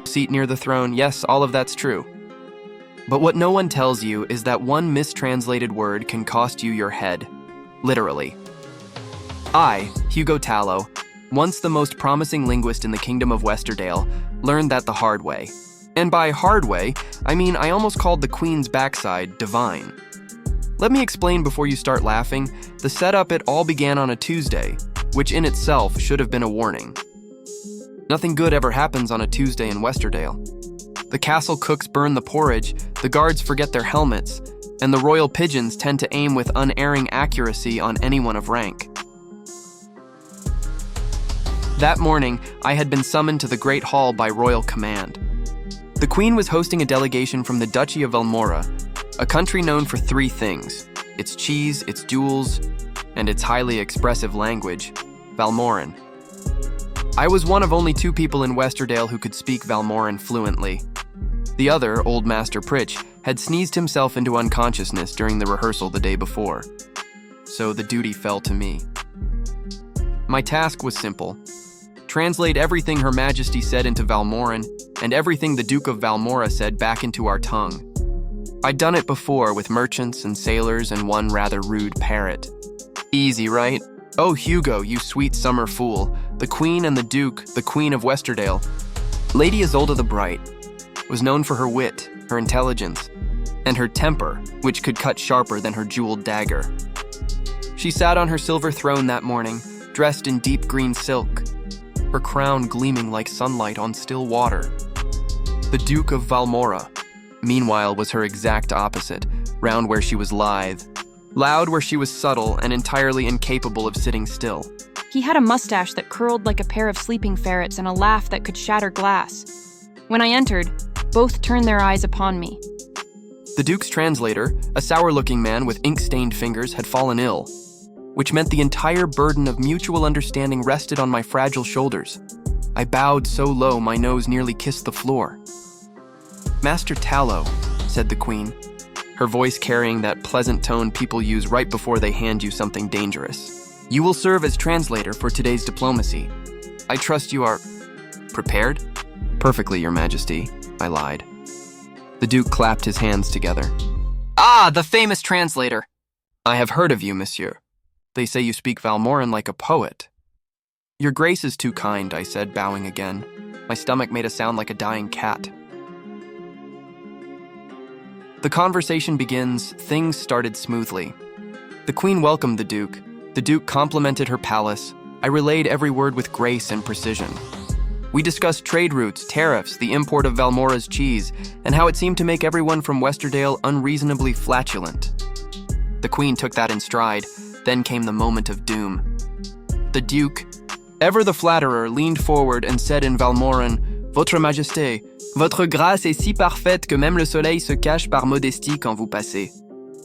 Seat near the throne, yes, all of that's true. But what no one tells you is that one mistranslated word can cost you your head. Literally. I, Hugo Tallow, once the most promising linguist in the Kingdom of Westerdale, learned that the hard way. And by hard way, I mean I almost called the Queen's backside divine. Let me explain before you start laughing. The setup, it all began on a Tuesday, which in itself should have been a warning. Nothing good ever happens on a Tuesday in Westerdale. The castle cooks burn the porridge, the guards forget their helmets, and the royal pigeons tend to aim with unerring accuracy on anyone of rank. That morning, I had been summoned to the Great Hall by royal command. The Queen was hosting a delegation from the Duchy of Valmora, a country known for three things: its cheese, its jewels, and its highly expressive language, Valmoran. I was one of only two people in Westerdale who could speak Valmoran fluently. The other, Old Master Pritch, had sneezed himself into unconsciousness during the rehearsal the day before, so the duty fell to me. My task was simple: translate everything Her Majesty said into Valmoran and everything the Duke of Valmora said back into our tongue. I'd done it before with merchants and sailors and one rather rude parrot. Easy, right? Oh, Hugo, you sweet summer fool. The Queen and the Duke, the Queen of Westerdale, Lady Isolde the Bright, was known for her wit, her intelligence, and her temper, which could cut sharper than her jeweled dagger. She sat on her silver throne that morning, dressed in deep green silk, her crown gleaming like sunlight on still water. The Duke of Valmora, meanwhile, was her exact opposite, round where she was lithe, loud where she was subtle, and entirely incapable of sitting still. He had a mustache that curled like a pair of sleeping ferrets and a laugh that could shatter glass. When I entered, both turned their eyes upon me. The Duke's translator, a sour-looking man with ink-stained fingers, had fallen ill, which meant the entire burden of mutual understanding rested on my fragile shoulders. I bowed so low my nose nearly kissed the floor. "Master Tallow," said the Queen, her voice carrying that pleasant tone people use right before they hand you something dangerous. "You will serve as translator for today's diplomacy. I trust you are prepared?" "Perfectly, Your Majesty," I lied. The Duke clapped his hands together. "Ah, the famous translator! I have heard of you, monsieur. They say you speak Valmoran like a poet." "Your Grace is too kind," I said, bowing again. My stomach made a sound like a dying cat. The conversation begins. Things started smoothly. The Queen welcomed the Duke. The Duke complimented her palace. I relayed every word with grace and precision. We discussed trade routes, tariffs, the import of Valmora's cheese, and how it seemed to make everyone from Westerdale unreasonably flatulent. The Queen took that in stride. Then came the moment of doom. The Duke, ever the flatterer, leaned forward and said in Valmoran, "Votre Majesté, votre grâce est si parfaite que même le soleil se cache par modestie quand vous passez."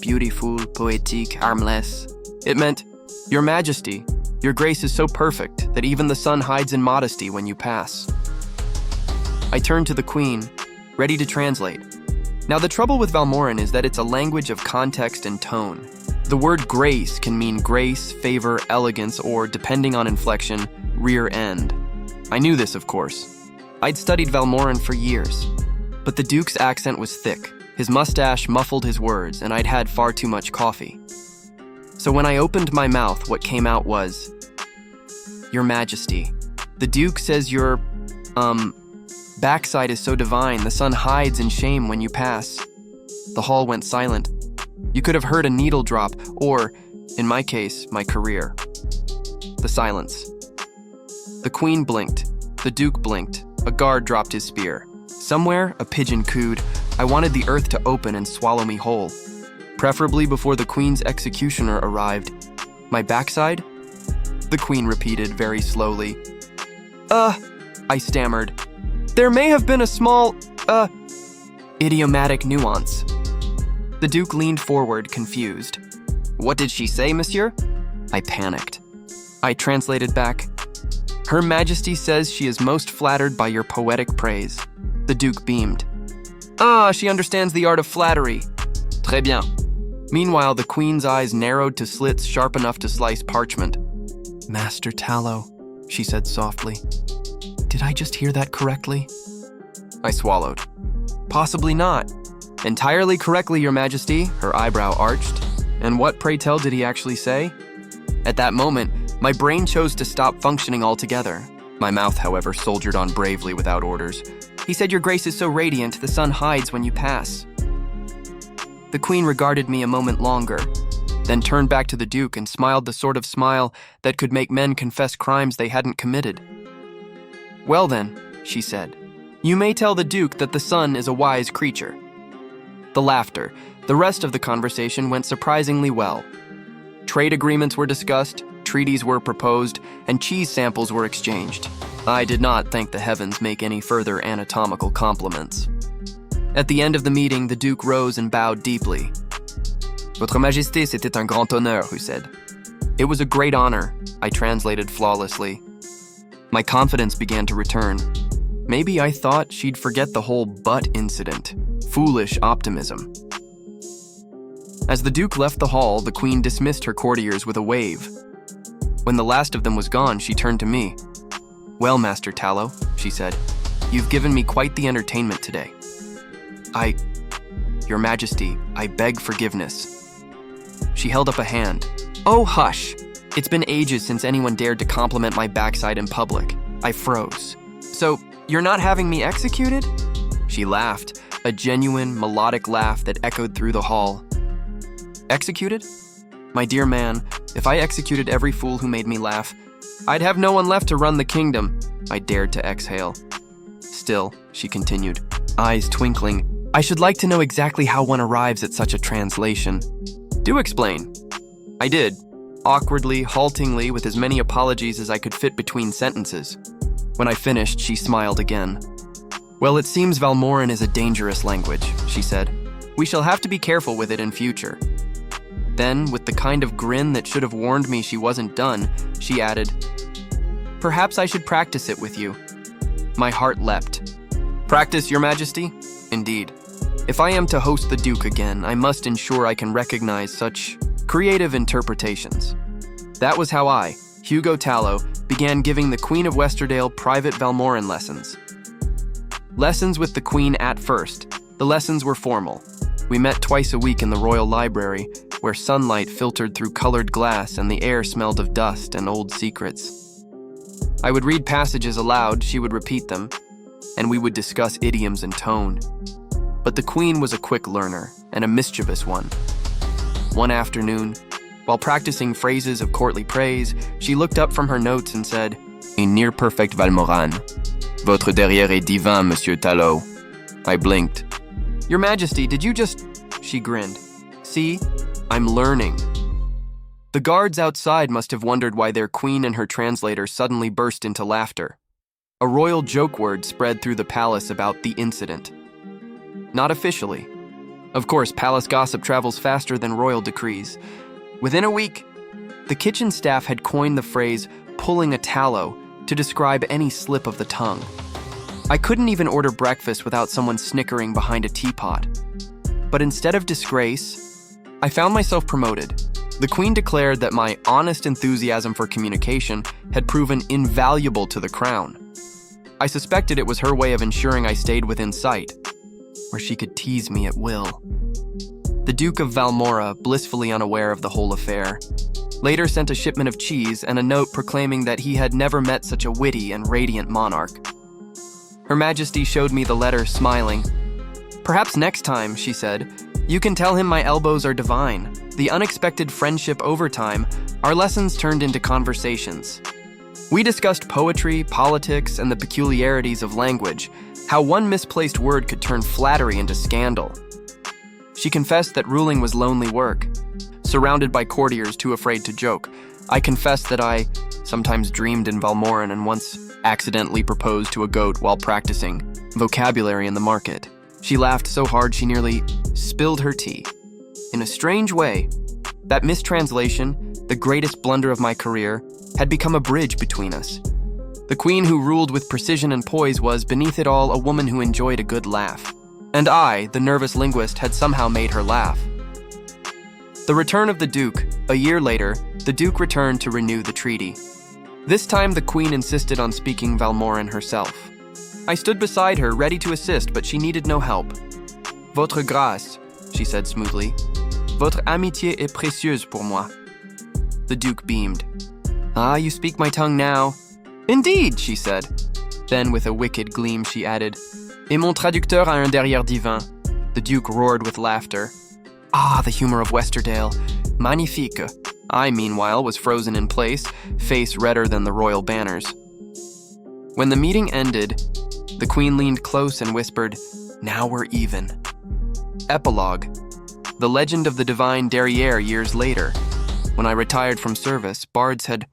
Beautiful, poetique, harmless. It meant, "Your Majesty, your grace is so perfect that even the sun hides in modesty when you pass." I turned to the Queen, ready to translate. Now the trouble with Valmoran is that it's a language of context and tone. The word grace can mean grace, favor, elegance, or, depending on inflection, rear end. I knew this, of course. I'd studied Valmoran for years. But the Duke's accent was thick. His mustache muffled his words, and I'd had far too much coffee. So when I opened my mouth, what came out was, "Your Majesty, the Duke says your, backside is so divine, the sun hides in shame when you pass." The hall went silent. You could have heard a needle drop, or, in my case, my career. The silence. The Queen blinked. The Duke blinked. A guard dropped his spear. Somewhere, a pigeon cooed. I wanted the earth to open and swallow me whole. Preferably before the Queen's executioner arrived. "My backside?" The Queen repeated very slowly. I stammered. "There may have been a small, idiomatic nuance." The Duke leaned forward, confused. "What did she say, monsieur?" I panicked. I translated back, "Her Majesty says she is most flattered by your poetic praise." The Duke beamed. "Ah, she understands the art of flattery. Très bien." Meanwhile, the Queen's eyes narrowed to slits sharp enough to slice parchment. Master Tallow, she said softly. Did I just hear that correctly? I swallowed. Possibly not. Entirely correctly, Your Majesty, her eyebrow arched. And what, pray tell, did he actually say? At that moment, my brain chose to stop functioning altogether. My mouth, however, soldiered on bravely without orders. He said, Your Grace is so radiant, the sun hides when you pass. The Queen regarded me a moment longer, then turned back to the Duke and smiled the sort of smile that could make men confess crimes they hadn't committed. Well then, she said, you may tell the Duke that the sun is a wise creature. The laughter, the rest of the conversation went surprisingly well. Trade agreements were discussed, treaties were proposed, and cheese samples were exchanged. I did not, thank the heavens, make any further anatomical compliments. At the end of the meeting, the Duke rose and bowed deeply. Votre Majesté, c'était un grand honneur, he said. It was a great honor, I translated flawlessly. My confidence began to return. Maybe I thought she'd forget the whole butt incident. Foolish optimism. As the Duke left the hall, the Queen dismissed her courtiers with a wave. When the last of them was gone, she turned to me. Well, Master Tallow, she said, you've given me quite the entertainment today. Your Majesty, I beg forgiveness. She held up a hand. Oh, hush. It's been ages since anyone dared to compliment my backside in public. I froze. So, you're not having me executed? She laughed, a genuine, melodic laugh that echoed through the hall. Executed? My dear man, if I executed every fool who made me laugh, I'd have no one left to run the kingdom. I dared to exhale. Still, she continued, eyes twinkling, I should like to know exactly how one arrives at such a translation. Do explain. I did, awkwardly, haltingly, with as many apologies as I could fit between sentences. When I finished, she smiled again. Well, it seems Valmoran is a dangerous language, she said. We shall have to be careful with it in future. Then, with the kind of grin that should have warned me she wasn't done, she added, Perhaps I should practice it with you. My heart leapt. Practice, Your Majesty? Indeed. If I am to host the Duke again, I must ensure I can recognize such creative interpretations. That was how I, Hugo Tallow, began giving the Queen of Westerdale private Valmoran lessons. Lessons with the Queen at first. The lessons were formal. We met twice a week in the Royal Library, where sunlight filtered through colored glass and the air smelled of dust and old secrets. I would read passages aloud, she would repeat them, and we would discuss idioms and tone. But the Queen was a quick learner, and a mischievous one. One afternoon, while practicing phrases of courtly praise, she looked up from her notes and said, A near-perfect Valmoran. Votre derrière est divin, Monsieur Tallow. I blinked. Your Majesty, did you just... She grinned. See? I'm learning. The guards outside must have wondered why their queen and her translator suddenly burst into laughter. A royal joke word spread through the palace about the incident. Not officially. Of course, palace gossip travels faster than royal decrees. Within a week, the kitchen staff had coined the phrase, pulling a tallow, to describe any slip of the tongue. I couldn't even order breakfast without someone snickering behind a teapot. But instead of disgrace, I found myself promoted. The Queen declared that my honest enthusiasm for communication had proven invaluable to the crown. I suspected it was her way of ensuring I stayed within sight, where she could tease me at will. The Duke of Valmora, blissfully unaware of the whole affair, later sent a shipment of cheese and a note proclaiming that he had never met such a witty and radiant monarch. Her Majesty showed me the letter, smiling. Perhaps next time, she said, you can tell him my elbows are divine. The unexpected friendship over time, our lessons turned into conversations. We discussed poetry, politics, and the peculiarities of language, how one misplaced word could turn flattery into scandal. She confessed that ruling was lonely work. Surrounded by courtiers too afraid to joke, I confessed that I sometimes dreamed in Valmoran and once accidentally proposed to a goat while practicing vocabulary in the market. She laughed so hard she nearly spilled her tea. In a strange way, that mistranslation, the greatest blunder of my career, had become a bridge between us. The Queen who ruled with precision and poise was, beneath it all, a woman who enjoyed a good laugh. And I, the nervous linguist, had somehow made her laugh. The return of the Duke. A year later, the Duke returned to renew the treaty. This time, the Queen insisted on speaking Valmoran herself. I stood beside her, ready to assist, but she needed no help. Votre grâce, she said smoothly. Votre amitié est précieuse pour moi. The Duke beamed. Ah, you speak my tongue now. Indeed, she said. Then, with a wicked gleam, she added, Et mon traducteur a un derrière divin. The Duke roared with laughter. Ah, the humor of Westerdale. Magnifique. I, meanwhile, was frozen in place, face redder than the royal banners. When the meeting ended, the Queen leaned close and whispered, Now we're even. Epilogue. The legend of the divine derrière years later. When I retired from service, bards had